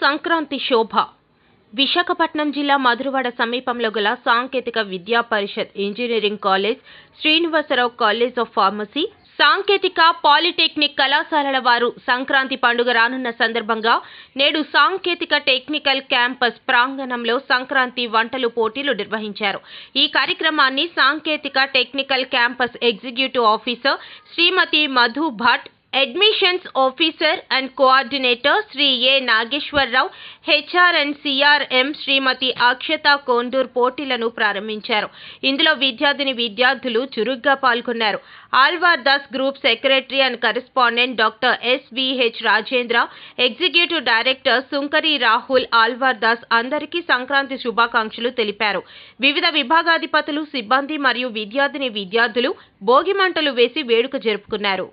సంక్రాంతి శోభ. విశాఖపట్నం జిల్లా మధురవాడ సమీపంలో గల సాంకేతిక విద్యా పరిషత్ engineering college, Srinivasarao college of pharmacy, సాంకేతిక పాలిటెక్నిక్ కళాశాలల వారు సంక్రాంతి పండుగ రానున్న సందర్భంగా నేడు సాంకేతిక టెక్నికల్ క్యాంపస్ ప్రాంగణంలో సంక్రాంతి వంటలు పోటీలు నిర్వహించారు. ఈ కార్యక్రమాన్ని సాంకేతిక technical campus executive officer Shrimati Madhu Bhat, admissions officer and coordinator Shri A Nageswararao, HR and CRM Shrimati Akshata Kondur పోటీలను ప్రారంభించారు. ఇందులో విద్యార్థులు చురుగ్గా పాల్గొన్నారు. Alwar Das group secretary and correspondent doctor SVH Rajendra, executive director Sunkari Rahul Alvar Das అందరికీ సంక్రాంతి శుభాకాంక్షలు తెలిపారు. వివిధ విభాగాధిపతులు, సిబ్బంది మరియు విద్యార్థులు భోగి మంటలు వేసి వేడుక జరుపుకున్నారు.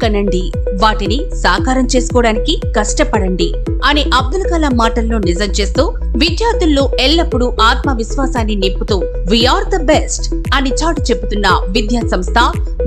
కనండి, వాటిని సాకారం చేసుకోవడానికి కష్టపడండి అనే అబ్దుల్ కలాం మాటల్లో నిజం చేస్తూ విద్యార్థుల్లో ఎల్లప్పుడూ ఆత్మవిశ్వాసాన్ని నింపుతూ వీఆర్ ద బెస్ట్ అని చాటు చెబుతున్న విద్యా సంస్థ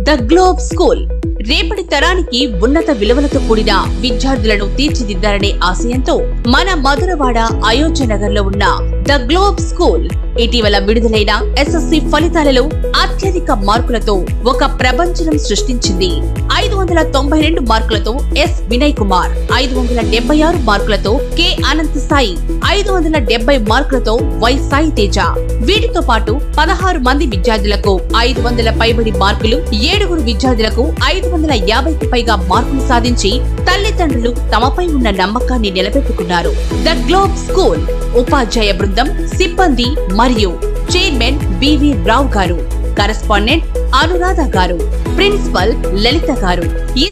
ద గ్లోబ్ స్కూల్ రేపటి తరానికి ఉన్నత విలువలతో కూడిన విద్యార్థులను తీర్చిదిద్దారనే ఆశయంతో మన మధురవాడ అయోధ్య నగర్ లో ఉన్న ద గ్లోబ్ స్కూల్ ఇటీవల విడుదలైన ఎస్ఎస్సి ఫలితాలలో అత్యధిక మార్కులతో ఒక ప్రపంచం సృష్టించింది. 592 మార్కులతో ఎస్ వినయ్ కుమార్, 576 మార్కులతో కె అనంత్ సాయి, 570 మార్కులతో వై సాయి తేజ. వీటితో పాటు 16 మంది విద్యార్థులకు 500 పైబడి మార్కులు, 7 విద్యార్థులకు 550కి పైగా మార్కులు సాధించి తల్లిదండ్రులు తమపై ఉన్న నమ్మకాన్ని నిలబెట్టుకున్నారు. ద గ్లోబ్ స్కూల్ ఉపాధ్యాయ బృందం, సిబ్బంది మరియు చైర్మన్ బివి రావు గారు, కరెస్పాండెంట్ అనురాధ గారు, ప్రిన్సిపల్ లలిత గారు.